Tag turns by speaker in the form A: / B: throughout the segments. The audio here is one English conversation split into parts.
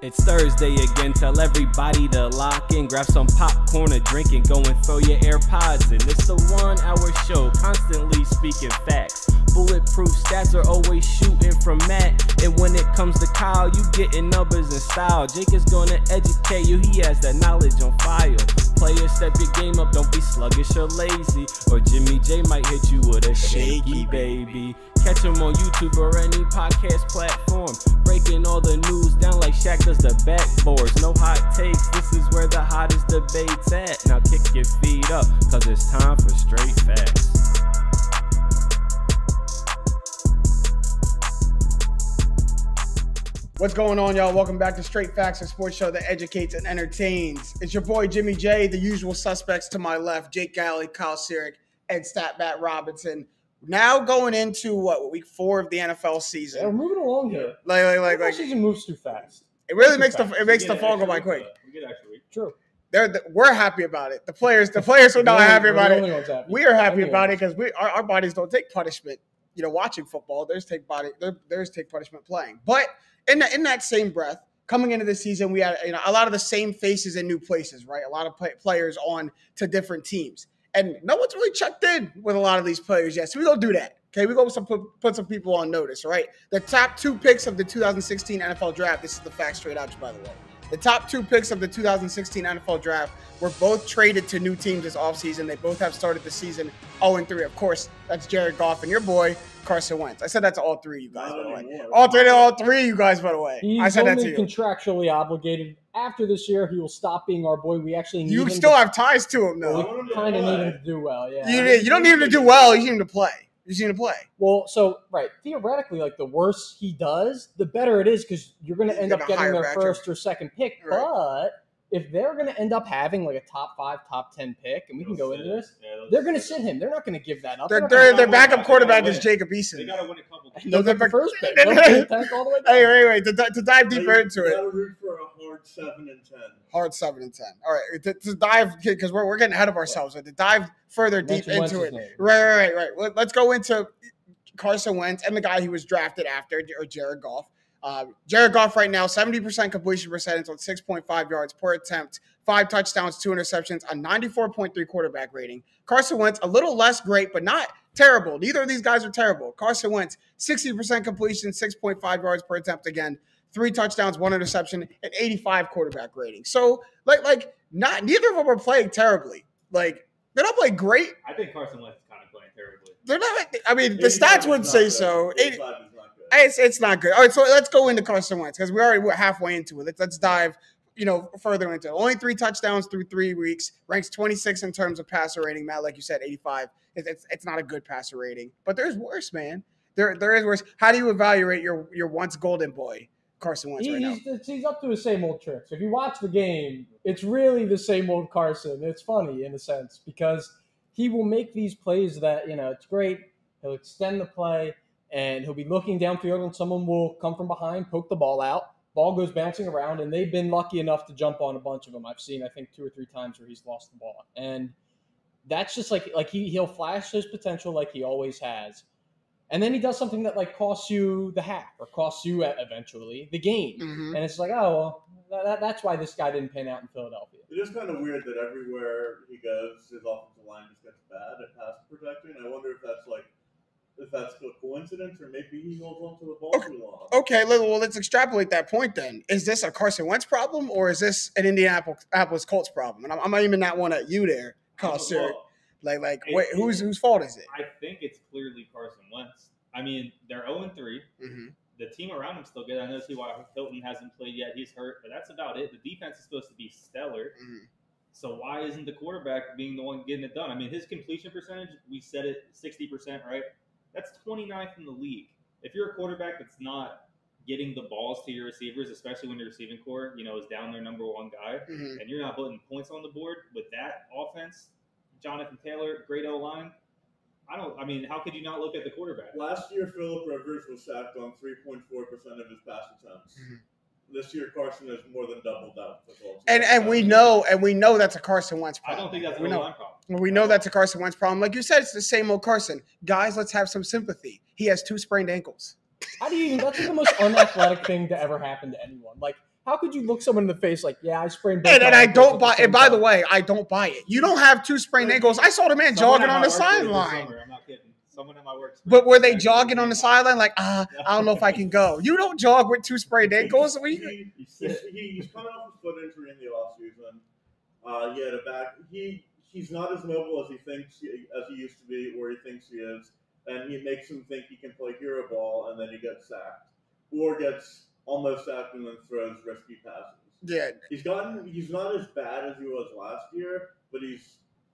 A: It's Thursday again, tell everybody to lock in, grab some popcorn, a drink, and go and throw your AirPods in. It's a 1 hour show, constantly speaking facts. Bulletproof stats are always shooting from Matt. And when it comes to Kyle, you getting numbers and style. Jake is gonna educate you, he has that knowledge on file. Players, step your game up, don't be sluggish or lazy. Or Jimmy J might hit you with a shaky baby. Catch him on YouTube or any podcast platform. Breaking all the news down like Shaq does the backboards. No hot takes, this is where the hottest debate's at. Now kick your feet up, cause it's time for straight facts.
B: What's going on, y'all? Welcome back to Straight Facts, a sports show that educates and entertains. It's your boy, Jimmy J, the usual suspects to my left, Jake Galley, Kyle Sirik, and Statbat Robinson. Now going into, week 4 of the NFL season.
C: Yeah, we're moving along here.
B: Like
C: season moves too fast.
B: It really makes the fall go by quick.
C: We get extra week. True.
B: We're happy about it. The players are not happy about it. We are happy about it because our bodies don't take punishment, watching football. Theirs take punishment playing. But in that same breath, coming into the season, we had a lot of the same faces in new places, right? A lot of players on to different teams. And no one's really checked in with a lot of these players yet. So we don't do that. Okay, we go put some people on notice, right? The top 2 picks of the 2016 NFL Draft, this is the fact straight out, by the way. The top 2 picks of the 2016 NFL Draft were both traded to new teams this offseason. They both have started the season 0-3. Of course, that's Jared Goff and your boy, Carson Wentz. I said that to all 3 of you guys, by the way. All three of you guys, by the way.
C: I said that to you. He's only contractually obligated. After this year, he will stop being our boy. We actually need him.
B: You still have ties to him, though.
C: We kind of need him to do well, yeah.
B: You don't need him to do well. You need him to play. Well,
C: so, right, theoretically, the worse he does, the better it is because you're going to end up getting their first or second pick. Right. But if they're going to end up having a top 5, top 10 pick, and we can go into this, they're going to sit him. They're not going to give that up.
B: Their backup quarterback is Jacob Eason.
D: They got to win a couple.
C: They'll get the first pick. All the way
B: down. Wait. To dive deeper into it.
D: You got to root for a hard 7-10.
B: Hard 7-10. All right. To dive, because we're getting ahead of ourselves. To dive further deep into it. Right. Let's go into Carson Wentz and the guy he was drafted after, or Jared Goff. Jared Goff right now, 70% completion percentage on 6.5 yards per attempt, 5 touchdowns, 2 interceptions, a 94.3 quarterback rating. Carson Wentz, a little less great, but not terrible. Neither of these guys are terrible. Carson Wentz, 60% completion, 6.5 yards per attempt again, 3 touchdowns, 1 interception, and 85 quarterback rating. So, neither of them are playing terribly. They're not playing great.
D: I think Carson Wentz is kind of playing terribly.
B: They're not. I mean, the stats would say so. It's not good. All right, so let's go into Carson Wentz because we're halfway into it. Let's dive, further into it. Only 3 touchdowns through 3 weeks. Ranks 26 in terms of passer rating. Matt, like you said, 85. It's not a good passer rating, but there's worse, man. There is worse. How do you evaluate your once golden boy, Carson Wentz, right now?
C: He's up to his same old tricks. If you watch the game, it's really the same old Carson. It's funny in a sense because he will make these plays that it's great. He'll extend the play. And he'll be looking downfield, and someone will come from behind, poke the ball out. Ball goes bouncing around, and they've been lucky enough to jump on a bunch of them. I've seen, I think, 2 or 3 times where he's lost the ball. And that's just he'll flash his potential like he always has. And then he does something that, costs you the half or costs you, eventually, the game. Mm-hmm. And it's that's why this guy didn't pan out in Philadelphia.
D: It is kind of weird that everywhere he goes, his offensive line just gets bad at pass protecting. I wonder if that's a coincidence, or maybe he holds on to the ball too long.
B: Okay, let's extrapolate that point then. Is this a Carson Wentz problem, or is this an Indianapolis Colts problem? And I'm aiming that one at you there, Kyle Sirik. Whose fault is it?
D: I think it's clearly Carson Wentz. I mean, they're 0-3. Mm-hmm. The team around him's still good. I know T.Y. Hilton hasn't played yet. He's hurt, but that's about it. The defense is supposed to be stellar. Mm-hmm. So why isn't the quarterback being the one getting it done? I mean, his completion percentage, we said it 60%, right? That's 29th in the league. If you're a quarterback that's not getting the balls to your receivers, especially when your receiving core, is down their number 1 guy, mm-hmm. and you're not putting points on the board with that offense, Jonathan Taylor, great O-line, how could you not look at the quarterback?
E: Last year, Phillip Rivers was sacked on 3.4% of his pass attempts. Mm-hmm. This year, Carson has more than doubled that.
B: And we know that's a Carson Wentz problem.
D: I don't think that's a line problem.
B: We know that's a Carson Wentz problem. Like you said, it's the same old Carson. Guys, let's have some sympathy. He has 2 sprained ankles.
C: That's the most unathletic thing to ever happen to anyone. How could you look someone in the face like, yeah, I sprained both
B: And I
C: ankles
B: don't
C: at
B: buy.
C: the
B: And
C: same
B: by the
C: time?
B: way, I don't buy it. You don't have 2 sprained ankles. I saw the man jogging on the sideline.
D: I'm not kidding. Someone in my work.
B: But were they jogging on the sideline like, I don't know if I can go? You don't jog with 2 sprained ankles.
E: He's coming off a foot injury in the offseason. He had a back. He's not as mobile as he used to be, or he thinks he is, and he makes him think he can play hero ball, and then he gets sacked, or gets almost sacked and then throws risky passes.
B: Yeah,
E: he's not as bad as he was last year, but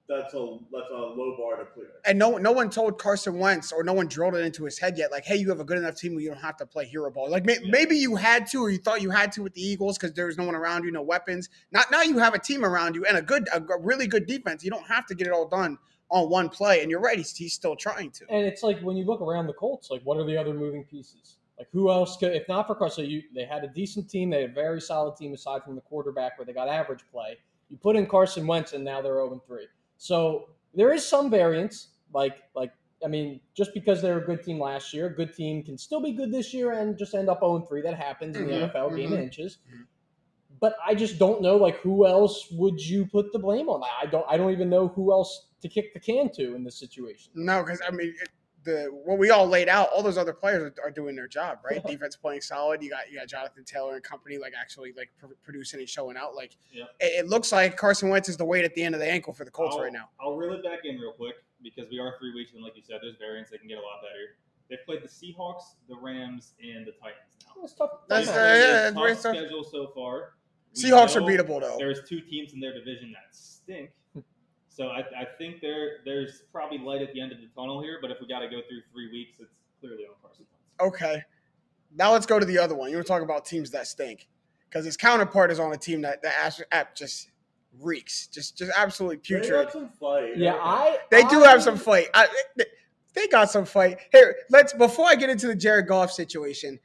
E: that's a low bar to clear.
B: and no one told Carson Wentz, or no one drilled it into his head yet. Like, hey, you have a good enough team where you don't have to play hero ball. Like maybe you had to, or you thought you had to with the Eagles because there was no one around you, no weapons. Not now. You have a team around you and a really good defense. You don't have to get it all done on one play. And you're right, he's still trying to.
C: And it's like when you look around the Colts, like what are the other moving pieces? Like who else could, if not for Carson, they had a decent team. They had a very solid team aside from the quarterback where they got average play. You put in Carson Wentz and now they're 0-3. So there is some variance. I mean, just because they're a good team last year, a good team can still be good this year and just end up 0-3. That happens in the NFL, game of inches. But I just don't know, like, who else would you put the blame on? I don't even know who else to kick the can to in this situation.
B: No, because I mean, what we all laid out, all those other players are doing their job, right? Defense playing solid. You got Jonathan Taylor and company, like, actually like producing and showing out. Like, it looks like Carson Wentz is the weight at the end of the ankle for the Colts right now.
D: I'll reel it back in real quick because we are 3 weeks and, like you said, there's variance. They can get a lot better. They've played the Seahawks, the Rams, and the Titans now.
C: It's tough.
B: That's
D: tough schedule so far.
B: Seahawks are beatable though.
D: There's 2 teams in their division that stink. So I think there's probably light at the end of the tunnel here, but if we got to go through 3 weeks, it's clearly on Carson Wentz.
B: Okay. Now let's go to the other one. You were talking about teams that stink. Because his counterpart is on a team that just reeks. Just absolutely putrid.
E: They got some fight.
C: Yeah,
B: They do have some fight. They got some fight. Here, before I get into the Jared Goff situation,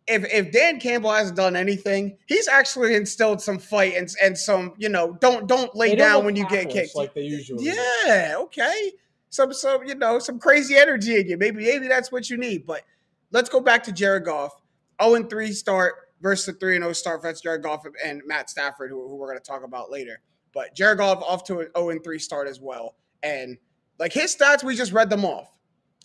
B: if Dan Campbell hasn't done anything, he's actually instilled some fight and some, don't lay down when you get kicked.
C: Like they usually
B: do. Okay. Some crazy energy in you. Maybe that's what you need. But let's go back to Jared Goff. 0-3 start versus the 3-0 start. That's Jared Goff and Matt Stafford, who we're going to talk about later. But Jared Goff off to an 0-3 start as well. And like his stats, we just read them off.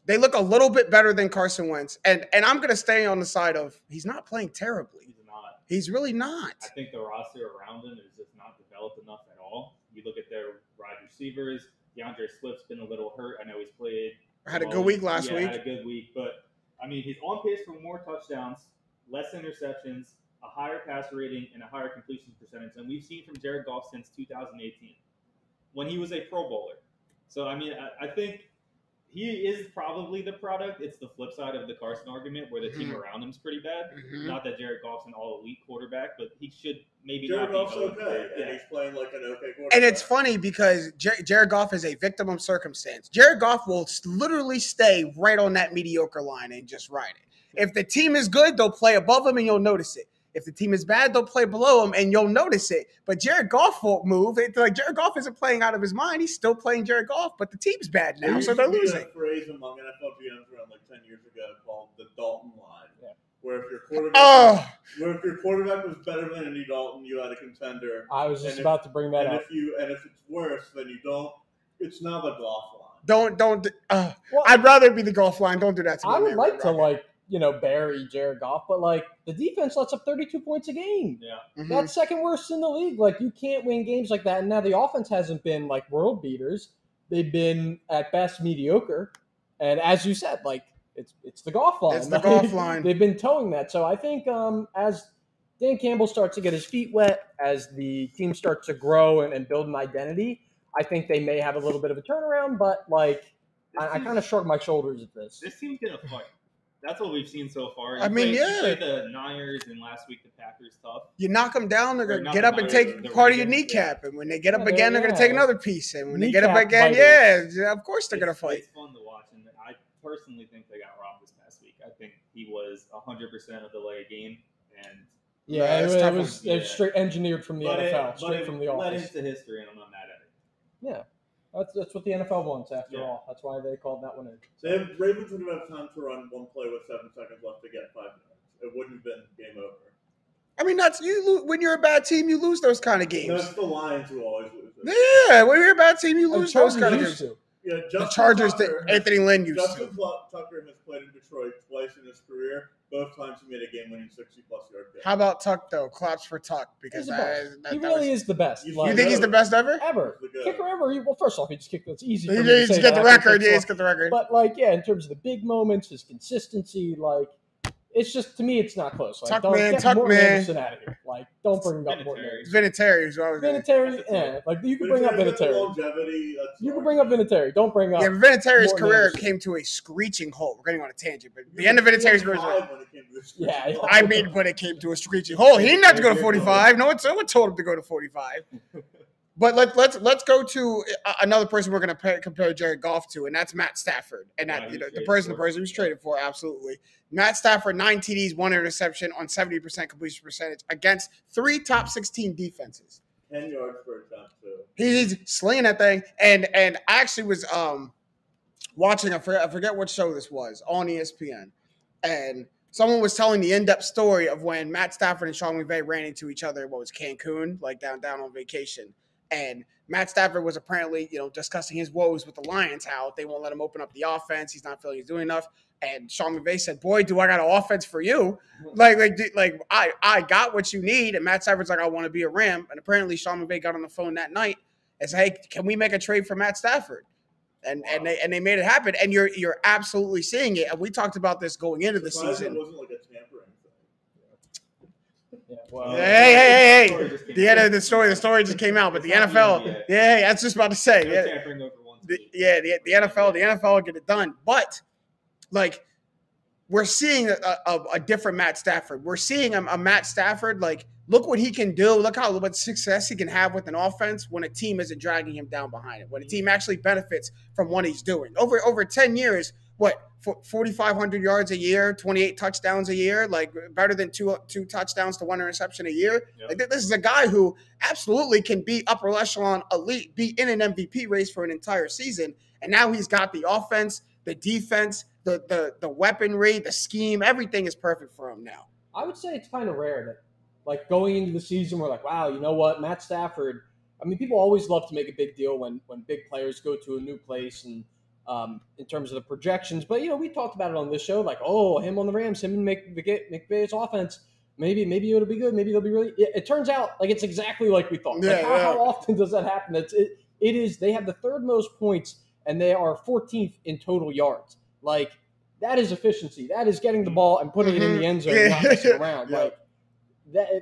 B: They look a little bit better than Carson Wentz. And I'm going to stay on the side of he's not playing terribly.
D: He's not.
B: He's really not.
D: I think the roster around him is just not developed enough at all. You look at their wide receivers. DeAndre Swift's been a little hurt. I know he's played.
B: Had a good week last week.
D: Had a good week. But, I mean, he's on pace for more touchdowns, less interceptions, a higher pass rating, and a higher completion percentage than we've seen from Jared Goff since 2018 when he was a Pro Bowler. So, I mean, I think he is probably the product. It's the flip side of the Carson argument where the team around him is pretty bad. Not that Jared Goff's an all-elite quarterback, but he should maybe
E: Jared
D: not be.
E: Goff's okay, and he's playing like an okay quarterback.
B: And it's funny because Jared Goff is a victim of circumstance. Jared Goff will literally stay right on that mediocre line and just ride it. If the team is good, they'll play above him and you'll notice it. If the team is bad, they'll play below him and you'll notice it. But Jared Goff won't move. Jared Goff isn't playing out of his mind. He's still playing Jared Goff, but the team's bad now, so they're losing.
E: There's a phrase among NFL GMs around like 10 years ago called the Dalton line, where if your quarterback was better than Andy Dalton, you had a contender.
C: I was just about to bring that up.
E: If it's worse, then you don't. It's now the Goff line.
B: Don't. I'd rather be the Goff line. Don't do that to me.
C: I would like to bury Jared Goff, but the defense lets up 32 points a game.
D: Yeah.
C: That's second worst in the league. You can't win games like that. And now the offense hasn't been world beaters. They've been at best mediocre. And as you said, it's the Goff line.
B: It's the Goff line.
C: They've been towing that. So I think as Dan Campbell starts to get his feet wet, as the team starts to grow and build an identity, I think they may have a little bit of a turnaround. But I kind of shrug my shoulders at this.
D: This team's gonna fight. That's what we've seen so far.
B: You played
D: the Niners and last week the Packers tough.
B: You knock them down, they're going to get up and take part of your kneecap. And when they get up again, they're going to take another piece. And when they get up again, of course they're going to fight.
D: It's fun to watch. And I personally think they got robbed this past week. I think he was 100% of the lay game. And
C: it was straight engineered from the NFL, straight from the office.
D: Led into history, and I'm not mad at it.
C: Yeah. That's what the NFL wants, after all. That's why they called that one in.
E: Ravens would have had time to run one play with 7 seconds left to get 5 minutes. It wouldn't have been game over.
B: I mean, that's you. When you're a bad team, you lose those kind of games.
E: That's the Lions who always lose.
B: Yeah, when you're a bad team, you lose those kind of games.
E: Yeah,
B: the Chargers, Anthony Lynn used to.
E: Justin Tucker has played in Detroit twice in his career. Both times he made a game-winning 60-plus yard kick.
B: How about Tuck, though? Claps for Tuck. Because
C: he really is the best.
B: You think he's the best ever?
C: Ever. Kicker ever. Well, first off, he just kicked. It's easy.
B: He just got the record. Yeah, he's got the record.
C: But, in terms of the big moments, his consistency, it's just, to me, it's not close.
B: Tuck man.
C: Anderson out of here. Don't bring up Morton
B: Anderson. Vinatieri is always
C: Vinatieri, you can bring up Vinatieri. You can bring up Vinatieri. Don't bring up.
B: Yeah, Vinatieri's career came to a screeching halt. We're getting on a tangent, but the end of Vinatieri's career. I mean, when it came to a screeching halt, he didn't have to go to 45. No one told him to go to 45. But let's go to another person we're going to compare Jared Goff to, and that's Matt Stafford. And that the person he was traded for, absolutely. Matt Stafford, 9 TDs, 1 interception on 70% completion percentage against 3 top 16 defenses.
E: 10 yards per attempt too.
B: He's slinging that thing, and I actually was watching. I forget what show this was on ESPN, and someone was telling the in-depth story of when Matt Stafford and Sean McVay ran into each other. What was Cancun, down on vacation. And Matt Stafford was apparently, discussing his woes with the Lions, how they won't let him open up the offense. He's not feeling he's doing enough. And Sean McVay said, "Boy, do I got an offense for you? I got what you need." And Matt Stafford's like, "I want to be a Ram." And apparently Sean McVay got on the phone that night and said, "Hey, can we make a trade for Matt Stafford?" And they made it happen. And you're absolutely seeing it. And we talked about this going into the season.
E: It wasn't like a tampering thing.
B: Yeah, well, hey! The story just came out, but the NFL, I was just about to say, the NFL will get it done. But we're seeing a different Matt Stafford. We're seeing a Matt Stafford. Look what he can do. Look how much success he can have with an offense when a team isn't dragging him down behind it. When a team actually benefits from what he's doing. Over 10 years, 4,500 yards a year, 28 touchdowns a year, better than two touchdowns to 1 interception a year. Yep. This is a guy who absolutely can be upper echelon elite, be in an MVP race for an entire season. And now he's got the offense, the defense, the weaponry, the scheme. Everything is perfect for him now.
C: I would say it's kind of rare that going into the season, we're like, wow, you know what, Matt Stafford. I mean, people always love to make a big deal when big players go to a new place and in terms of the projections. But, we talked about it on this show, him on the Rams, him and McVay's offense, maybe it'll be good. Maybe it'll be really – it turns out it's exactly like we thought. How often does that happen? It is – they have the third most points, and they are 14th in total yards. That is efficiency. That is getting the ball and putting it in the end zone and not messing around.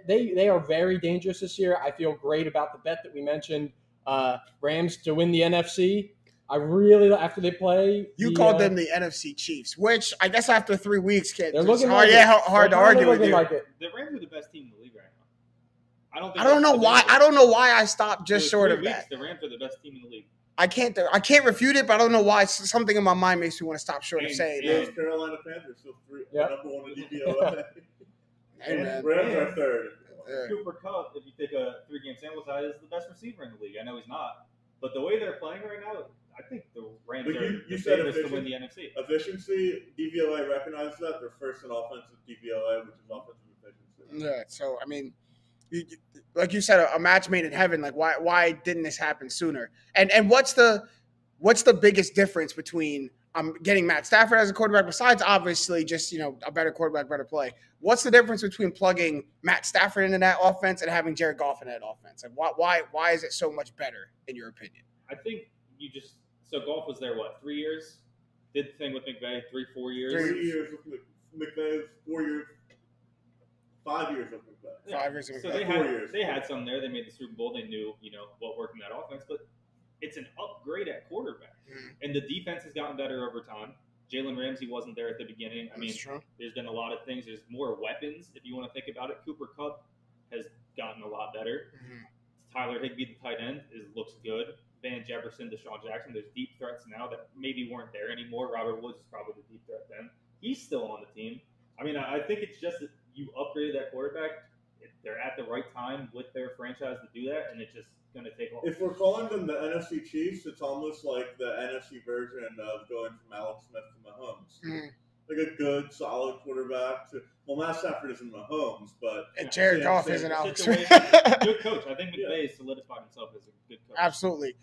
C: They are very dangerous this year. I feel great about the bet that we mentioned, Rams to win the NFC. I really, after they play.
B: You called them the NFC Chiefs, which I guess after 3 weeks,
C: they're looking
B: hard to argue with you.
D: The Rams are the best team in the league right now.
B: I don't know why. I don't know why I stopped just short of that.
D: The Rams are the best team in the league.
B: I can't refute it, but I don't know why. Something in my mind makes me want to stop short of saying
E: it. Carolina Panthers still number 1 in DVOA. Rams are third.
D: Cooper Kupp, if you take a 3-game sample size, is the best receiver in the league. I know he's not, but the way they're playing right now, I think the Rams are the favorites to win the NFC.
E: Efficiency, DVOA recognizes that. They're first in offensive DVOA, which is offensive efficiency.
B: Yeah, so, I mean, like you said, a match made in heaven. Why didn't this happen sooner? And what's the biggest difference between getting Matt Stafford as a quarterback, besides obviously just, a better quarterback, better play? What's the difference between plugging Matt Stafford into that offense and having Jared Goff in that offense? And why is it so much better, in your opinion?
D: I think so Goff was there, 3 years? Did the thing with McVay, 3-4 years?
E: 3 years with McVay, 4 years, 5 years with McVay.
D: Yeah.
E: 5 years with
D: McVay. They had some there. They made the Super Bowl. They knew, what worked in that offense. But it's an upgrade at quarterback. And the defense has gotten better over time. Jalen Ramsey wasn't there at the beginning. I mean, there's been a lot of things. There's more weapons, if you want to think about it. Cooper Kupp has gotten a lot better. Tyler Higbee, the tight end, looks good. Van Jefferson, Deshaun Jackson, there's deep threats now that maybe weren't there anymore. Robert Woods is probably the deep threat then. He's still on the team. I mean, I think it's just that you upgraded that quarterback. They're at the right time with their franchise to do that, and it's just going to take off.
E: If we're calling them the NFC Chiefs, it's almost like the NFC version of going from Alex Smith to Mahomes. a good, solid quarterback. Well, Matt Stafford isn't Mahomes, but
B: Jared Goff isn't Alex.
D: Good coach. I think McVay solidified himself as a good coach.
B: Absolutely.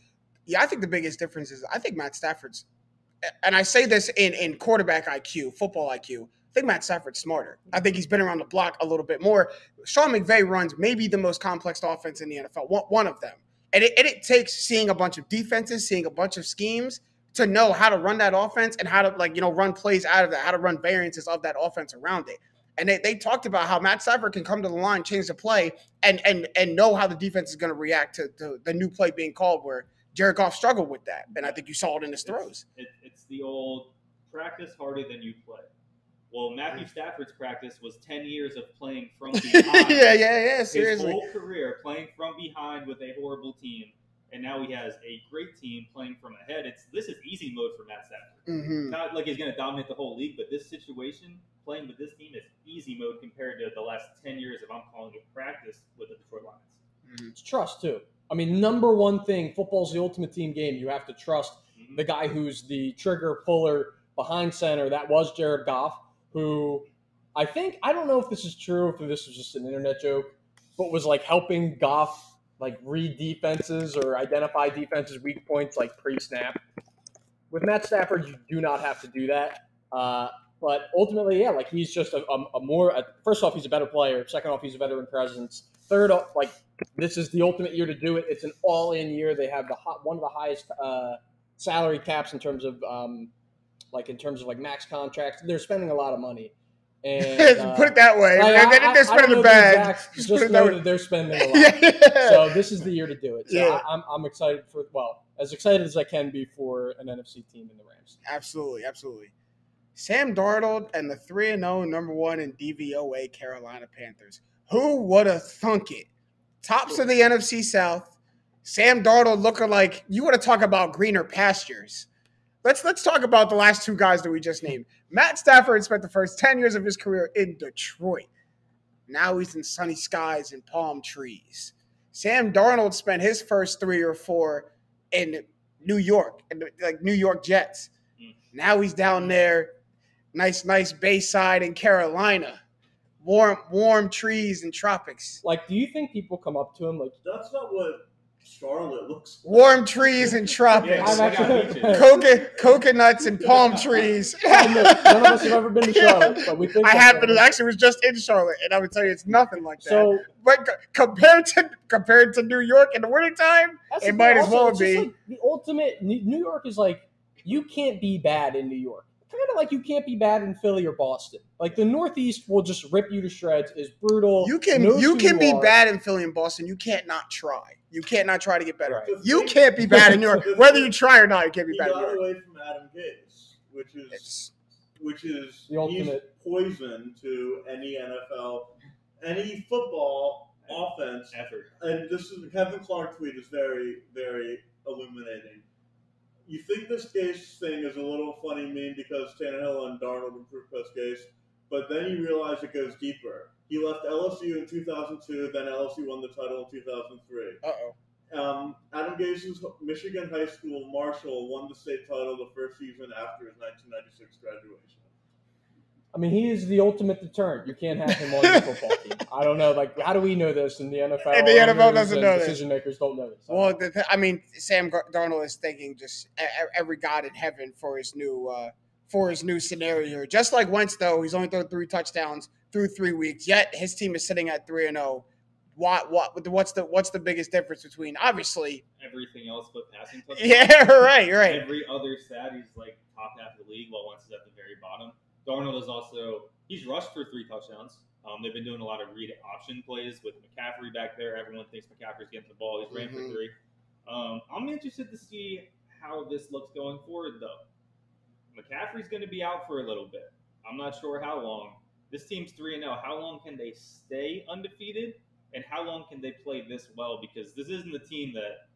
B: Yeah, I think the biggest difference is I think Matt Stafford's, and I say this in quarterback IQ, football IQ, I think Matt Stafford's smarter. I think he's been around the block a little bit more. Sean McVay runs maybe the most complex offense in the NFL, one of them. And it takes seeing a bunch of defenses, seeing a bunch of schemes to know how to run that offense and how to run plays out of that, how to run variances of that offense around it. And they talked about how Matt Stafford can come to the line, change the play, and know how the defense is going to react to the new play being called where Jared Goff struggled with that. And I think you saw it in his throws.
D: It's the old practice harder than you play. Well, Matthew Stafford's practice was 10 years of playing from behind.
B: yeah, seriously.
D: His whole career playing from behind with a horrible team, and now he has a great team playing from ahead. This is easy mode for Matt Stafford.
B: Mm-hmm.
D: Not like he's going to dominate the whole league, but this situation, playing with this team, is easy mode compared to the last 10 years of, I'm calling it, practice with the Detroit Lions.
C: Mm-hmm. It's trust, too. I mean, number one thing, football's the ultimate team game. You have to trust the guy who's the trigger puller behind center. That was Jared Goff, who I don't know if this is true, if this was just an internet joke, but was like helping Goff like read defenses or identify defenses' weak points like pre-snap. With Matt Stafford, you do not have to do that. But ultimately, yeah, like he's just first off, he's a better player. Second off, he's a veteran presence. Third off, like this is the ultimate year to do it. It's an all-in year. They have one of the highest salary caps in terms of max contracts. They're spending a lot of money. And
B: put it that way. They're spending the bag.
C: Just know that they're spending a lot.
B: Yeah.
C: So this is the year to do it. So
B: yeah.
C: I'm excited as excited as I can be for an NFC team in the Rams.
B: Absolutely. Sam Darnold and the 3-0 number 1 in DVOA Carolina Panthers. Who would have thunk it? Tops of the NFC South. Sam Darnold looking like you want to talk about greener pastures. Let's talk about the last two guys that we just named. Matt Stafford spent the first 10 years of his career in Detroit. Now he's in sunny skies and palm trees. Sam Darnold spent his first 3 or 4 in New York, like New York Jets. Now he's down there, nice Bayside in Carolina. Warm trees and tropics.
C: Like, do you think people come up to him like,
E: that's not what Charlotte looks like.
B: Warm trees and tropics. Coconuts and palm trees.
C: None of us have ever been to Charlotte, but we think
B: I have been. Actually, was just in Charlotte, and I would tell you it's nothing like that. So, but compared to New York in the wintertime, it might as well be.
C: Like the ultimate. New York is like, you can't be bad in New York. Kind of like you can't be bad in Philly or Boston. Like the Northeast will just rip you to shreds. Is brutal.
B: You can be bad in Philly and Boston. You can't not try. You can't not try to get better.
C: Right.
B: You can't be bad in New York. Whether you try or not, you can't be bad in New York.
E: He got away from Adam Gase, which is
C: the ultimate
E: poison to any NFL, any football offense
D: effort.
E: And this is Kevin Clark tweet is very, very illuminating. You think this Gase thing is a little funny meme because Tannehill and Darnold improved post Gase, but then you realize it goes deeper. He left LSU in 2002, then LSU won the title in 2003. Adam Gase's Michigan High School Marshall won the state title the first season after his 1996 graduation.
C: I mean, he is the ultimate deterrent. You can't have him on your football team. I don't know. Like, how do we know this in the NFL?
B: And the NFL doesn't know this.
C: Decision makers don't know this.
B: Well, Sam Darnold is thinking just every god in heaven for his new scenario. Just like Wentz, though, he's only thrown 3 touchdowns through 3 weeks. Yet his team is sitting at 3-0. What's the biggest difference between obviously
D: everything else but passing touchdowns?
B: Yeah, right.
D: Every other stat, he's like top half of the league, while Wentz is at the very bottom. Darnold is he's rushed for 3 touchdowns. They've been doing a lot of read option plays with McCaffrey back there. Everyone thinks McCaffrey's getting the ball. He's ran for 3. I'm interested to see how this looks going forward, though. McCaffrey's going to be out for a little bit. I'm not sure how long. This team's 3-0. How long can they stay undefeated? And how long can they play this well? Because this isn't the team that,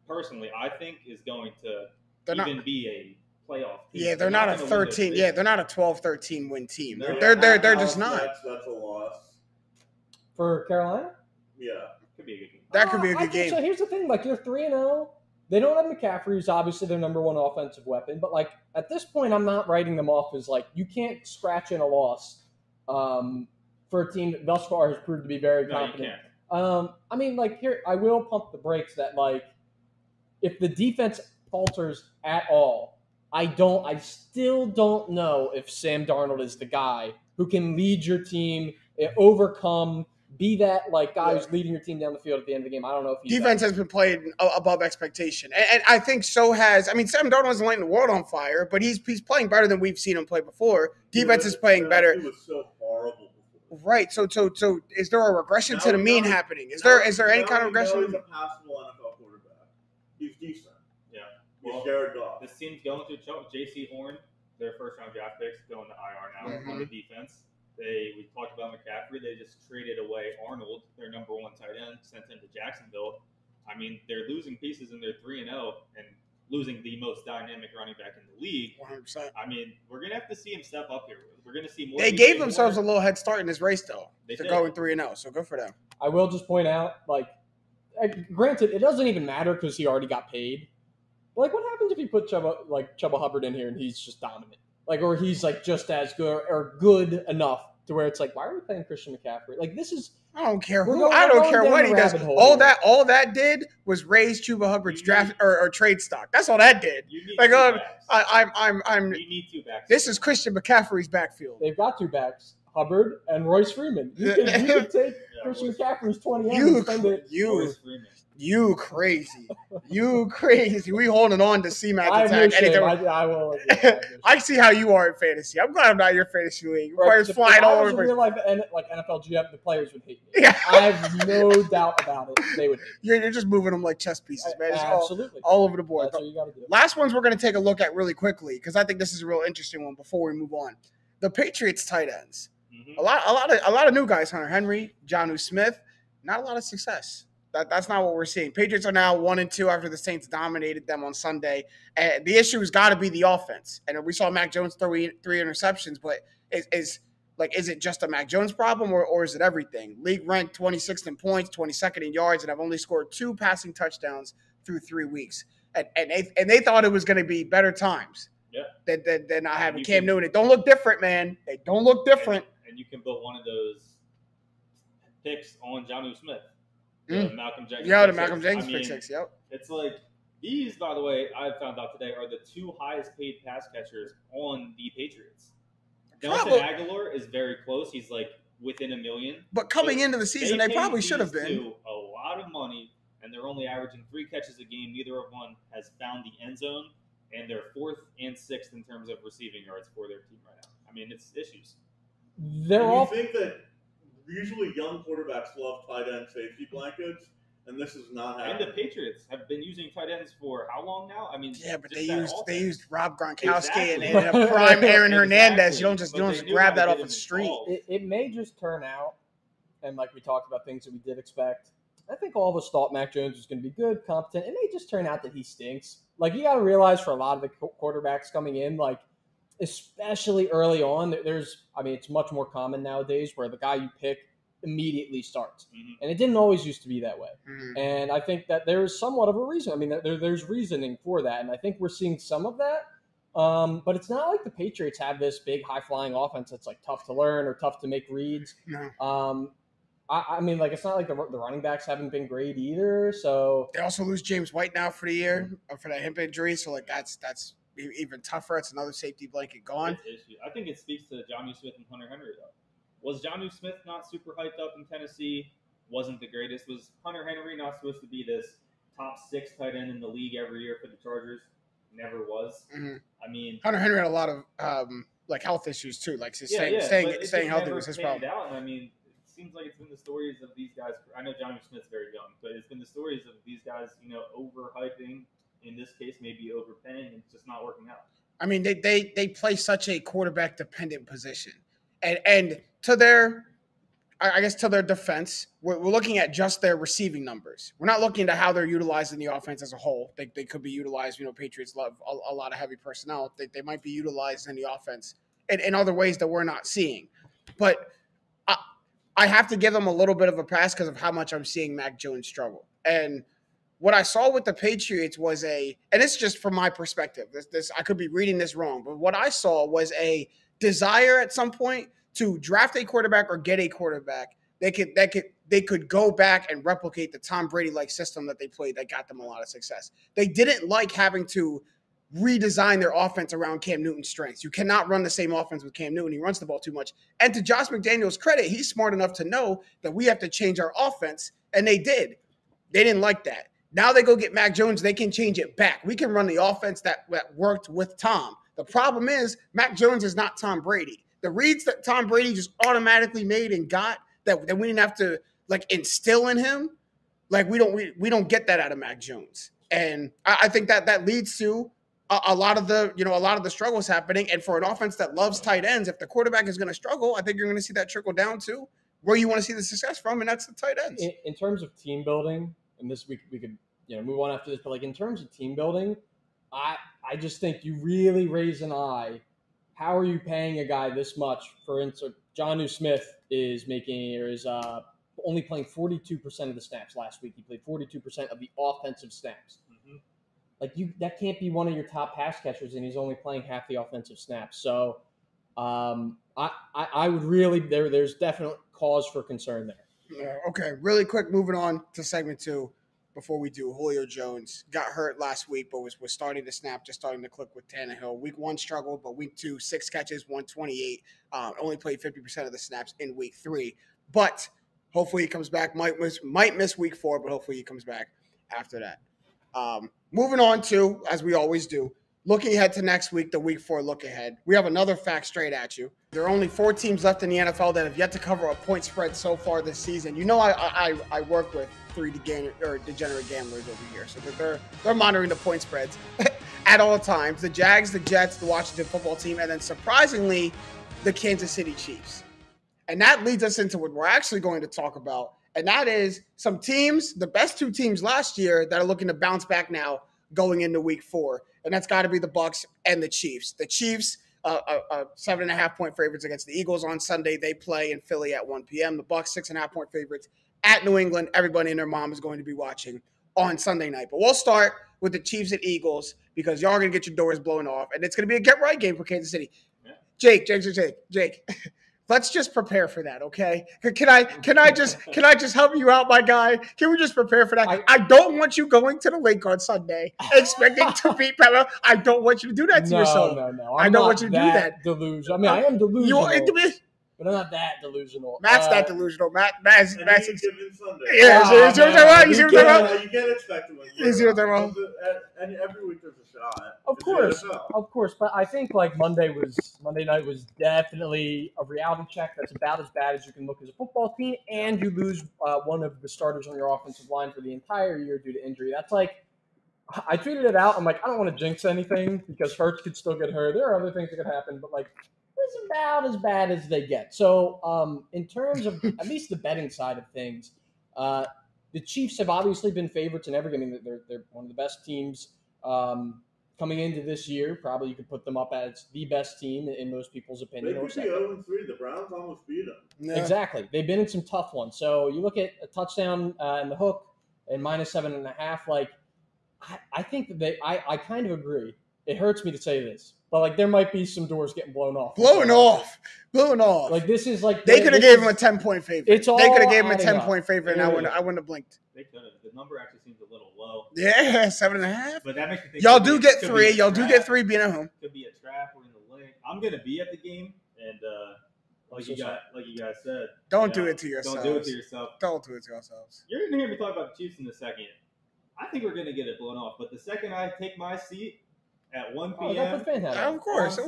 D: personally, I think is going to be a playoff team.
B: Yeah, they're not a 13. Yeah, they're not a 12-13 win team.
E: No,
B: they're just not.
E: That's a loss
C: For Carolina.
E: Yeah,
D: could be a good game.
B: That could be a good game.
C: So here's the thing: like you're 3-0, They don't have McCaffrey, who's obviously their number one offensive weapon. But, like, at this point, I'm not writing them off as, like, you can't scratch in a loss for a team that thus far has proved to be very competent.
D: You can't.
C: I mean, like, here, I will pump the brakes that, like, if the defense falters at all, I still don't know if Sam Darnold is the guy who can lead your team, overcome, be that like guy who's leading your team down the field at the end of the game. I don't know if he's
B: defense has been played above expectation, and I think so has. I mean, Sam Darnold hasn't lighting the world on fire, but he's playing better than we've seen him play before. Defense is playing better.
E: He was so horrible before.
B: Right. So is there a regression to the mean happening? Is there any kind of regression?
E: He's a passable NFL quarterback. He's decent.
D: Yeah.
E: He's Jared Goff.
D: This team's going through J.C. Horn, their first-round draft picks, going to IR now on the defense. We talked about McCaffrey. They just traded away Arnold, their number one tight end, sent him to Jacksonville. I mean, they're losing pieces and they're 3-0 and losing the most dynamic running back in the league.
B: 100%.
D: I mean, we're going to have to see him step up here. We're going to see more.
B: They gave themselves a little head start in this race, though. They're going 3-0, so good for them.
C: I will just point out, like, granted, it doesn't even matter because he already got paid. Like, what happens if you put Chuba Hubbard in here and he's just dominant? Like, or he's, like, just as good or good enough to where it's like, why are we playing Christian McCaffrey? Like, this is –
B: I don't care what he does. All that did was raise Chuba Hubbard's draft or trade stock. That's all that did. Like,
D: you need two backs.
B: This is Christian McCaffrey's backfield.
C: They've got two backs, Hubbard and Royce Freeman. You can take Christian McCaffrey's 20 and spend it.
D: Royce Freeman.
B: You crazy. You crazy. We holding on to C-Mac
C: I
B: attack.
C: I will.
B: I see how you are in fantasy. I'm glad I'm not in your fantasy league. Players flying all over.
C: Real life, like NFL GM, the players would hate me.
B: Yeah.
C: I have no doubt about it. They would hate me.
B: You're just moving them like chess pieces, man. It's
C: absolutely.
B: all over the board.
C: That's what you got to do.
B: Last ones we're going to take a look at really quickly because I think this is a real interesting one before we move on. The Patriots tight ends. Mm-hmm. A lot of new guys. Hunter Henry, Jonnu Smith. Not a lot of success. That's not what we're seeing. Patriots are now 1-2 after the Saints dominated them on Sunday. And the issue has got to be the offense. And we saw Mac Jones throw 3 interceptions, but is it just a Mac Jones problem or is it everything? League ranked 26th in points, 22nd in yards, and have only scored 2 passing touchdowns through 3 weeks. And they thought it was going to be better times.
D: Yeah.
B: Than not having Cam Newton. It don't look different, man. They don't look different.
D: And you can put one of those picks on Jonnu Smith. The Malcolm Jenkins.
B: Yeah, the Malcolm Jenkins pick six. Yep.
D: It's like these, by the way, I found out today, are the 2 highest paid pass catchers on the Patriots. Nelson Aguilar is very close. He's like within $1 million.
B: But coming into the season, they probably should have been.
D: A lot of money, and they're only averaging 3 catches a game. Neither of one has found the end zone, and they're 4th and 6th in terms of receiving yards for their team right now. I mean, it's issues.
E: You think that usually young quarterbacks love tight end safety blankets, and this is not happening.
D: And the Patriots have been using tight ends for how long now? I mean,
B: yeah, but they used Rob Gronkowski and a prime Aaron Hernandez. You don't just grab that off the street.
C: It may just turn out, and like we talked about things that we did expect. I think all of us thought Mac Jones was going to be good, competent. It may just turn out that he stinks. Like, you got to realize for a lot of the quarterbacks coming in, like, especially early on, it's much more common nowadays where the guy you pick immediately starts. Mm-hmm. And it didn't always used to be that way. Mm-hmm. And I think that there is somewhat of a reason. I mean, there's reasoning for that. And I think we're seeing some of that. But it's not like the Patriots have this big high-flying offense that's, like, tough to learn or tough to make reads. No. I mean, like, it's not like the running backs haven't been great either. So
B: they also lose James White now for the year for that hip injury. So, like, that's even tougher. It's another safety blanket gone.
D: I think it speaks to Jonnu Smith and Hunter Henry, though. Was Jonnu Smith not super hyped up in Tennessee? Wasn't the greatest. Was Hunter Henry not supposed to be this top 6 tight end in the league every year for the Chargers? Never was. Mm-hmm. I mean,
B: Hunter Henry had a lot of like health issues too. Like staying healthy was his problem.
D: I mean, it seems like it's been the stories of these guys. I know Jonnu Smith's very young, but it's been the stories of these guys, overhyping. In this case, maybe overpaying and just not working out.
B: I mean, they play such a quarterback dependent position, and to their defense, we're looking at just their receiving numbers. We're not looking at how they're utilizing the offense as a whole. They could be utilized. Patriots love a lot of heavy personnel. They might be utilized in the offense in other ways that we're not seeing. But I have to give them a little bit of a pass because of how much I'm seeing Mac Jones struggle. And what I saw with the Patriots was and it's just from my perspective. This I could be reading this wrong, but what I saw was a desire at some point to draft a quarterback or get a quarterback. They could go back and replicate the Tom Brady-like system that they played that got them a lot of success. They didn't like having to redesign their offense around Cam Newton's strengths. You cannot run the same offense with Cam Newton. He runs the ball too much. And to Josh McDaniels' credit, he's smart enough to know that we have to change our offense, and they did. They didn't like that. Now they go get Mac Jones. They can change it back. We can run the offense that worked with Tom. The problem is Mac Jones is not Tom Brady. The reads that Tom Brady just automatically made and got that we didn't have to like instill in him, like we don't get that out of Mac Jones. And I think that leads to a lot of the struggles happening. And for an offense that loves tight ends, if the quarterback is going to struggle, I think you're going to see that trickle down to where you want to see the success from, and that's the tight ends.
C: In terms of team building, and this we could move on after this, but like in terms of team building, I just think you really raise an eye. How are you paying a guy this much? For instance, Jonnu Smith is only playing 42% of the snaps last week. He played 42% of the offensive snaps. Mm-hmm. Like that can't be one of your top pass catchers, and he's only playing half the offensive snaps. So I would really there's definite cause for concern there.
B: Yeah, okay, really quick, moving on to segment 2 before we do. Julio Jones got hurt last week, but was starting to snap, just starting to click with Tannehill. Week 1 struggled, but week 2, 6 catches, 128. Only played 50% of the snaps in week 3. But hopefully he comes back. Might miss week 4, but hopefully he comes back after that. Moving on to, as we always do, looking ahead to next week, the week 4 look ahead. We have another fact straight at you. There are only 4 teams left in the NFL that have yet to cover a point spread so far this season. You know, I work with 3 degenerate gamblers over here, so they're monitoring the point spreads at all times. The Jags, the Jets, the Washington football team, and then surprisingly, the Kansas City Chiefs. And that leads us into what we're actually going to talk about, and that is some teams, the best 2 teams last year that are looking to bounce back now going into week 4. And that's got to be the Bucs and the Chiefs. The Chiefs, 7.5-point favorites against the Eagles on Sunday. They play in Philly at 1 p.m. The Bucs, 6.5-point favorites at New England. Everybody and their mom is going to be watching on Sunday night. But we'll start with the Chiefs and Eagles because y'all are going to get your doors blown off. And it's going to be a get-right game for Kansas City. Yeah. Jake. Let's just prepare for that, okay? Can I just help you out, my guy? Can we just prepare for that? I don't want you going to the lake on Sunday expecting to beat Pella. I don't want you to do that to yourself.
C: No.
B: I don't want you to do that.
C: Delusional. I mean, I am delusional. But I'm not that delusional.
B: Matt's that delusional. Matt's
E: Sunday.
B: Yeah, you see what I'm talking about? You
E: can't expect to win.
B: You see what I'm talking about?
E: And every week there's a shot.
C: Of course. But I think like Monday night was definitely a reality check. That's about as bad as you can look as a football team, and you lose one of the starters on your offensive line for the entire year due to injury. That's like, I tweeted it out. I'm like, I don't want to jinx anything because Hurts could still get hurt. There are other things that could happen, but like, it's about as bad as they get. So in terms of at least the betting side of things, the Chiefs have obviously been favorites in every game. I mean, they're one of the best teams coming into this year. Probably you could put them up as the best team in most people's opinion.
E: They could be 0-3. The Browns almost beat them.
C: Yeah. Exactly. They've been in some tough ones. So you look at a touchdown in the hook and -7.5. Like, I think that I kind of agree. It hurts me to say this, but like there might be some doors getting blown off.
B: Blown off.
C: Like this is like
B: they could have gave him a 10-point favorite.
C: They could have
B: gave him a 10-point favorite, and I wouldn't have blinked.
D: They could have. The number actually seems a little low.
B: Yeah, 7.5.
D: But that makes me think
B: y'all do get 3. Y'all do get 3 being at home.
D: Could be a trap or in the lake. I'm gonna be at the game, and like you guys said,
B: don't do it to yourself.
D: Don't do it to yourself.
B: Don't do it to yourselves.
D: You're gonna hear me talk about the Chiefs in a second. I think we're gonna get it blown off, but the second I take my seat at 1 p.m.
B: Of course.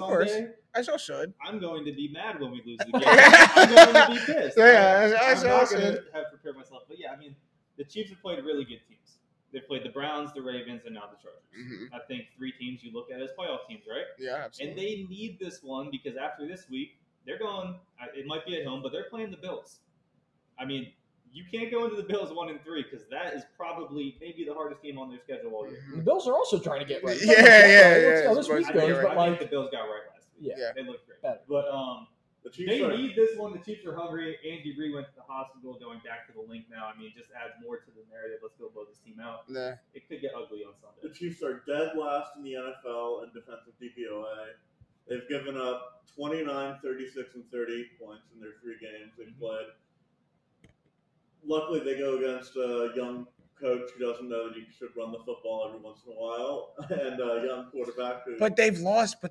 B: I sure should.
D: I'm going to be mad when we lose the game. I'm going to be pissed.
B: Yeah,
D: I'm not going to have prepared myself. But yeah, I mean, the Chiefs have played really good teams. They've played the Browns, the Ravens, and now the Chargers. Mm-hmm. I think 3 teams you look at as playoff teams, right?
B: Yeah, absolutely.
D: And they need this one because after this week, they're going. It might be at home, but they're playing the Bills. I mean, you can't go into the Bills 1-3 because that is probably maybe the hardest game on their schedule all year.
C: The Bills are also trying to get right.
B: Yeah.
C: This week goes, but
D: I think the Bills got right last week.
C: Yeah.
D: They looked great.
C: Better.
D: But They need this one. The Chiefs are hungry. Andy Reid went to the hospital. Going back to the link now. I mean, it just adds more to the narrative. Let's go blow this team out.
B: Nah.
D: It could get ugly on Sunday.
E: The Chiefs are dead last in the NFL in defensive DPOA. They've given up 29, 36, and 38 points in their 3 games they've played. Luckily, they go against a young coach who doesn't know that you should run the football every once in a while, and a young quarterback.
B: But they've lost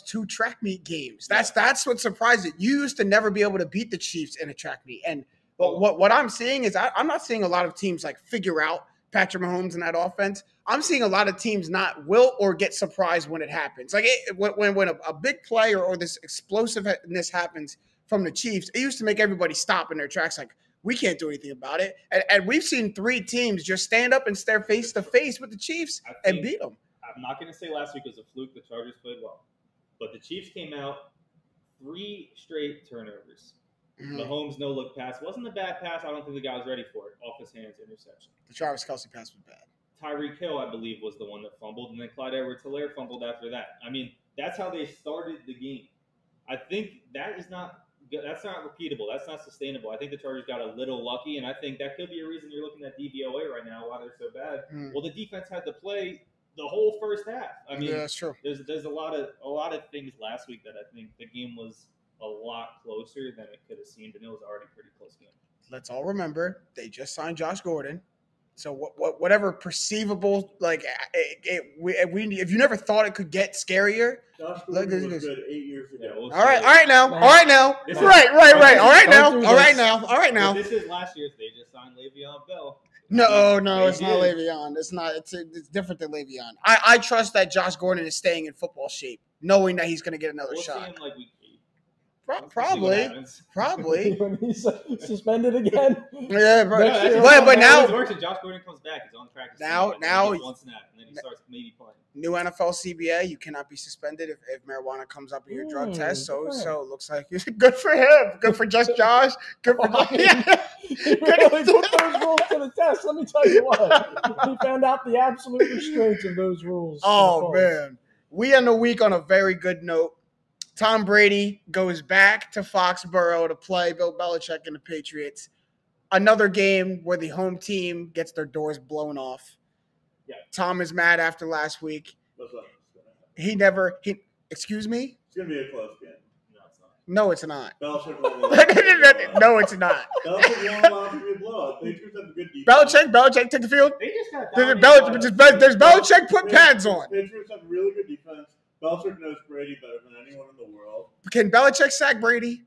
B: 2 track meet games. That's what's surprising. You used to never be able to beat the Chiefs in a track meet, and what I'm seeing is I'm not seeing a lot of teams like figure out Patrick Mahomes and that offense. I'm seeing a lot of teams not will or get surprised when it happens. Like when a big play or this explosiveness happens from the Chiefs, it used to make everybody stop in their tracks. Like, we can't do anything about it. And we've seen 3 teams just stand up and stare face to face with the Chiefs and beat them.
D: I'm not going to say last week was a fluke. The Chargers played well. But the Chiefs came out 3 straight turnovers. Mahomes no-look pass. Wasn't a bad pass. I don't think the guy was ready for it. Off his hands, interception.
B: The Travis Kelce pass was bad.
D: Tyreek Hill, I believe, was the one that fumbled, and then Clyde Edwards-Helaire fumbled after that. I mean, that's how they started the game. I think that's not repeatable. That's not sustainable. I think the Chargers got a little lucky, and I think that could be a reason you're looking at DVOA right now, why they're so bad. Well, the defense had to play the whole first half. I mean,
B: that's true.
D: There's a lot of things last week that I think the game was a lot closer than it could have seemed, and it was already a pretty close game.
B: Let's all remember they just signed Josh Gordon. So whatever perceivable, like if you never thought it could get scarier.
E: Josh Gordon was good 8 years ago.
D: Yeah,
B: all right now.
D: This is last year's. They just signed Le'Veon Bell.
B: No, it's not Le'Veon. It's not. It's different than Le'Veon. I trust that Josh Gordon is staying in football shape, knowing that he's going to get another shot.
D: See him like week 8.
B: Probably.
C: When he's suspended again.
B: Yeah,
D: but now Josh Gordon comes back. He's on practice.
B: Now
D: one snap, and then he starts maybe playing.
B: New NFL CBA, you cannot be suspended if marijuana comes up in your drug test. So it looks like good for him. Good for just Josh. Good for Josh.
C: He really put those rules to the test. Let me tell you what. He found out the absolute restraints of those rules.
B: Oh, man. We end the week on a very good note. Tom Brady goes back to Foxborough to play Bill Belichick and the Patriots. Another game where the home team gets their doors blown off.
D: Yeah.
B: Tom is mad after last week. Excuse me?
E: It's going to be a close game.
B: No, it's not.
E: Belichick
B: No, it's not.
E: Belichick won't allow it to be a blowout. Patriots have a good defense.
B: Belichick take the field.
D: They just got
B: Does Belichick put pads on?
E: Patriots have really good defense. Belichick knows Brady better than anyone in the world.
B: Can Belichick sack Brady?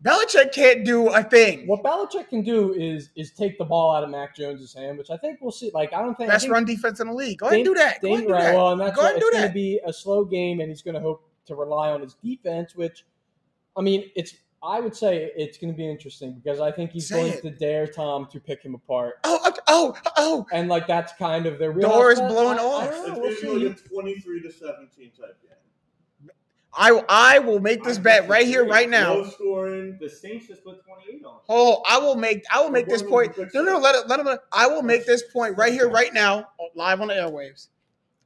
B: Belichick can't do a thing.
C: What Belichick can do is take the ball out of Mac Jones' hand, which I think we'll see. Like, I don't think
B: best run defense in the league. Go ahead and do that.
C: Well, and that's it's going to be a slow game, and he's going to hope to rely on his defense. Which, I mean, I would say it's going to be interesting because I think he's going to dare Tom to pick him apart.
B: Oh!
C: And like that's kind of their real
B: doors blown off.
E: It's going to be like a 23-17 type game.
B: I will make this bet right here, right now.
E: Low scoring.
D: The Saints just put 28 on.
B: Oh, I will make this point. No, let him. I will make this point right here, right now, live on the airwaves.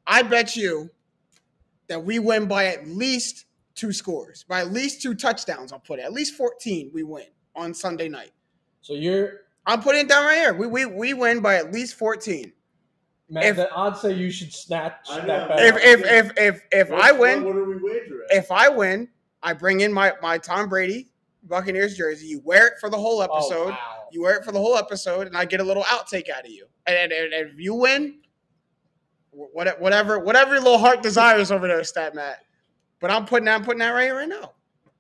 B: I bet you that we win by at least 2 scores, by at least 2 touchdowns. I'll put it at least 14. We win on Sunday night.
C: So
B: I'm putting it down right here. We win by at least 14.
C: Man, I'd say you should snatch that back.
B: If I win,
E: what are we wagering?
B: If I win, I bring in my Tom Brady Buccaneers jersey. You wear it for the whole episode.
C: Oh, wow.
B: You wear it for the whole episode, and I get a little outtake out of you. And if you win, whatever your little heart desires over there, Stat Matt. But I'm putting that right here, right now.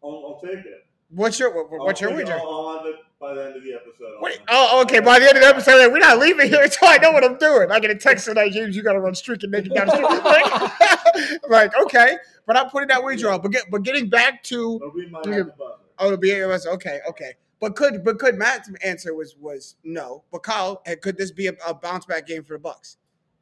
E: I'll take it.
B: What's your wager?
E: I'll have it by the end of the episode.
B: Okay. By the end of the episode, we're not leaving here until I know what I'm doing. I get a text tonight, James, you got to run streaking naked down the street. Like, okay. But I'm putting that wager on. But getting back to...
E: It'll be my buzzer.
B: It'll be okay. But could Matt's answer was no. But Kyle, could this be a bounce back game for the Bucs?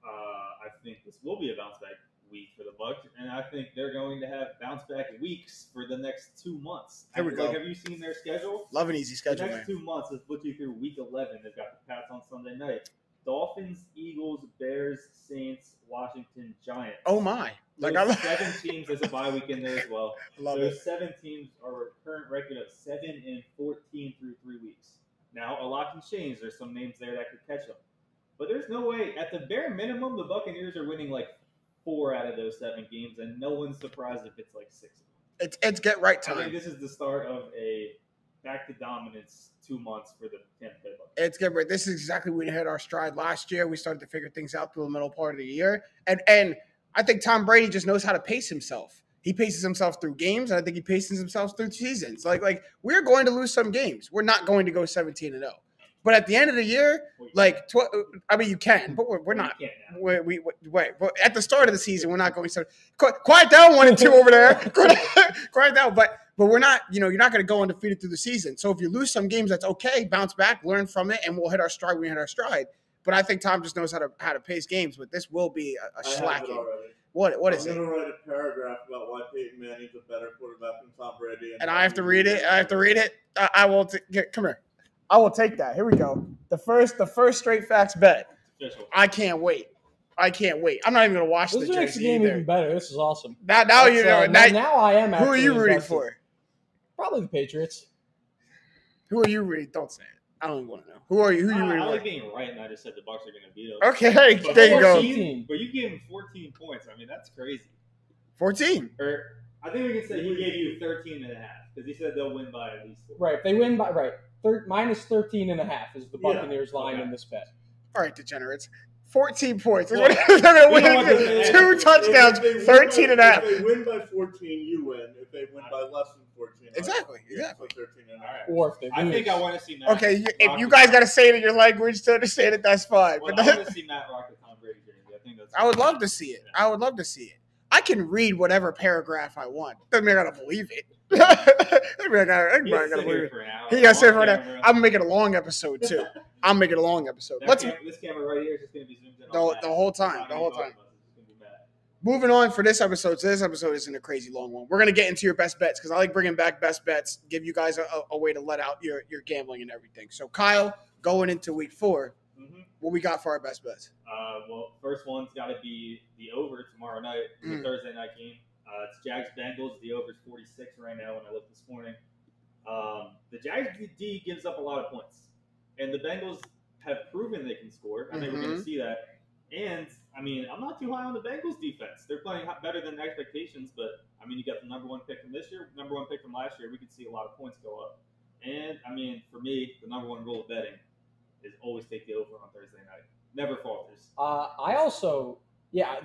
D: I think this will be a bounce back week for the Bucs, and I think they're going to have bounce back weeks for the next 2 months.
B: Here we go.
D: Have you seen their schedule?
B: Love an easy schedule.
D: The next 2 months, let's put you through week 11. They've got the Pats on Sunday night. Dolphins, Eagles, Bears, Saints, Washington, Giants.
B: Oh my!
D: There's 7 teams. There's a bye week in there as well.
B: Those
D: 7 teams are current record of 7-14 through 3 weeks. Now a lot can change. There's some names there that could catch them, but there's no way. At the bare minimum, the Buccaneers are winning like 4 out of those 7 games, and no one's surprised if it's like 6 of them.
B: It's get right time.
D: I think this is the start of a back to dominance 2 months for the Tampa Bay Buccaneers.
B: It's good, right? This is exactly when we hit our stride last year. We started to figure things out through the middle part of the year, and I think Tom Brady just knows how to pace himself. He paces himself through games, and I think he paces himself through seasons. Like we're going to lose some games. We're not going to go 17-0. But at the end of the year, you can, but we're not. Wait. At the start of the season, we're not going to. Quiet down, 1-2 over there. Quiet down, but we're not. You're not going to go undefeated through the season. So if you lose some games, that's okay. Bounce back, learn from it, and we'll hit our stride. We hit our stride. But I think Tom just knows how to pace games. But this will be a slacking. What is it?
E: I'm going to write a paragraph about why Peyton Manning's a better quarterback than Tom Brady.
B: And I have to read it. I will. Come here. I will take that. Here we go. The first straight facts bet. I can't wait. I'm not even going to watch the
C: This makes the game even better. This is awesome.
B: Now you know.
C: Now I am.
B: Who are you rooting for?
C: Probably the Patriots.
B: Who are you rooting? Don't say it. I don't even want to know. Who are you? Who are you rooting for?
D: I like being right, and I just said the Bucs are going to beat them.
B: Okay, there you go.
D: But you gave him 14 points. I mean, that's crazy.
B: 14.
D: Or I think we can say he gave you 13.5 because he said they'll win by at least 4.
C: Right, they win by minus 13.5 is the Buccaneers line in this bet.
B: All right, degenerates. 14 points. They're going to win 2 touchdowns, 13.5.
E: If they win by 14, you win. If they win by less than 14,
B: exactly.
E: 13.5.
C: Or if they
D: I think I want to see Matt.
B: Okay, if you guys got to say it in your language to understand it, that's fine.
D: Well, I want to see Matt rock the Tom Brady jersey. I think that's.
B: I would love to see it. I would love to see it. I can read whatever paragraph I want. Doesn't mean I gotta believe it. Everybody gotta believe it. He got to say it for now. I'm making a long episode too. This
D: camera right here is just gonna be zoomed in
B: the whole time. Moving on for this episode. So this episode isn't a crazy long one. We're gonna get into your best bets because I like bringing back best bets. Give you guys a way to let out your gambling and everything. So Kyle, going into week 4. What we got for our best bets?
D: Well, first one's got to be the over tomorrow night, the Thursday night game. It's Jags-Bengals. The over is 46 right now when I looked this morning. The Jags D gives up a lot of points, and the Bengals have proven they can score. I think we're going to see that. And, I mean, I'm not too high on the Bengals defense. They're playing better than expectations, but, I mean, you got the number 1 pick from this year, number 1 pick from last year. We could see a lot of points go up. And, I mean, for me, the number 1 rule of betting is always take the over on Thursday night. Never falters.
C: I also, I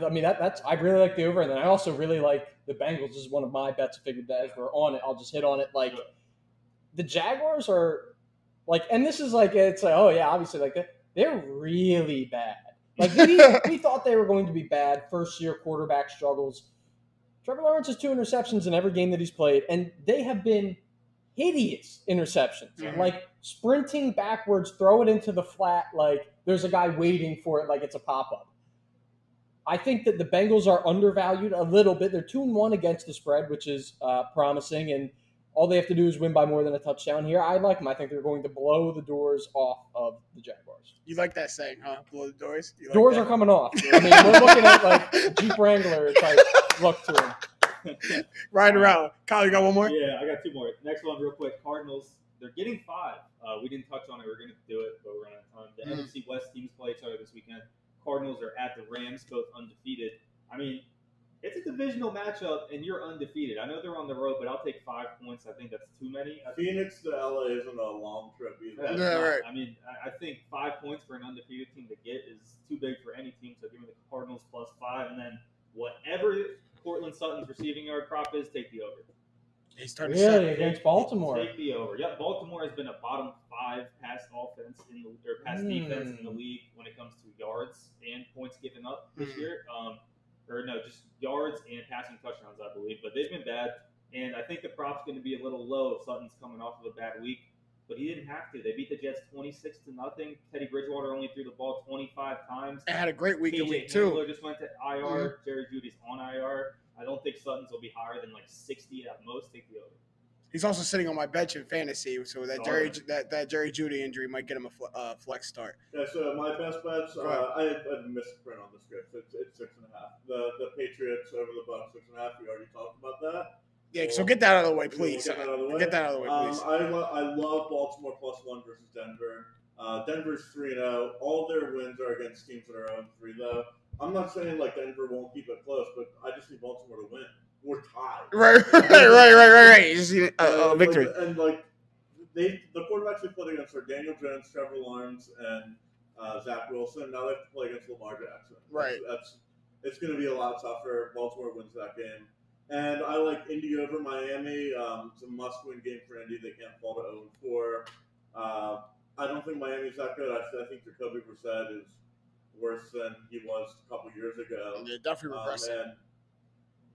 C: really like the over, and then I also really like the Bengals. This is one of my bets. I figured that as we're on it, I'll just hit on it. Like, the Jaguars are, like, and this is like, it's like, oh, yeah, obviously, like, they're really bad. Like, we thought they were going to be bad. First-year quarterback struggles. Trevor Lawrence has 2 interceptions in every game that he's played, and they have been hideous interceptions. Like, sprinting backwards, throw it into the flat, like there's a guy waiting for it like it's a pop-up. I think that the Bengals are undervalued a little bit. They're 2-1 against the spread, which is promising, and all they have to do is win by more than a touchdown here. I like them. I think they're going to blow the doors off of the Jaguars.
B: You like that saying, huh? Blow the doors?
C: Doors are coming off. I mean, we're looking at like Jeep Wrangler type look to them.
B: Riding around. Kyle, you got one more?
D: Yeah, I got 2 more. Next one real quick. Cardinals, they're getting 5. We didn't touch on it. We're going to do it, but we're running out of time. The NFC West teams play each other this weekend. Cardinals are at the Rams, both undefeated. I mean, it's a divisional matchup, and you're undefeated. I know they're on the road, but I'll take 5 points. I think that's too many.
E: Phoenix to LA isn't a long trip either.
B: Right.
D: I mean, I think 5 points for an undefeated team to get is too big for any team. So give me the Cardinals plus 5, and then whatever Cortland Sutton's receiving yard prop is, take the over.
B: He's starting
C: really against Baltimore.
D: Take the over. Yep, Baltimore has been a bottom 5 pass offense pass defense in the league when it comes to yards and points given up this year. Just yards and passing touchdowns, I believe. But they've been bad, and I think the prop's going to be a little low if Sutton's coming off of a bad week. But he didn't have to. They beat the Jets 26-0. Teddy Bridgewater only threw the ball 25 times.
B: And had a great week in week 2.
D: Handler just went to IR. Jerry Jeudy's on IR. I don't think Sutton's will be higher than like 60 at most. Take the over.
B: He's also sitting on my bench in fantasy, so that Jerry Jeudy injury might get him a flex start.
E: Yeah, so my best bets, I misprint on the script. It's 6.5. The Patriots over the Bucs 6.5. We already talked about that.
B: Yeah, so get that out of the way, please.
E: Get that out of the way. Please. I love Baltimore +1 versus Denver. Denver's 3-0. All their wins are against teams that are 0-3, though. I'm not saying like Denver won't keep it close, but I just need Baltimore to win. We're tied.
B: Right. You just need a victory.
E: The quarterbacks they played against are Daniel Jones, Trevor Lawrence, and Zach Wilson. Now they have to play against Lamar Jackson.
B: Right.
E: It's going to be a lot tougher. Baltimore wins that game. And I like Indy over Miami. It's a must-win game for Indy. They can't fall to 0-4. I don't think Miami's that good. I think Jacoby Brissett is worse than he was a couple years ago.
B: Yeah, definitely regressing.
E: And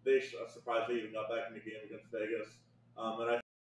E: they surprised they even got back in the game against Vegas. And I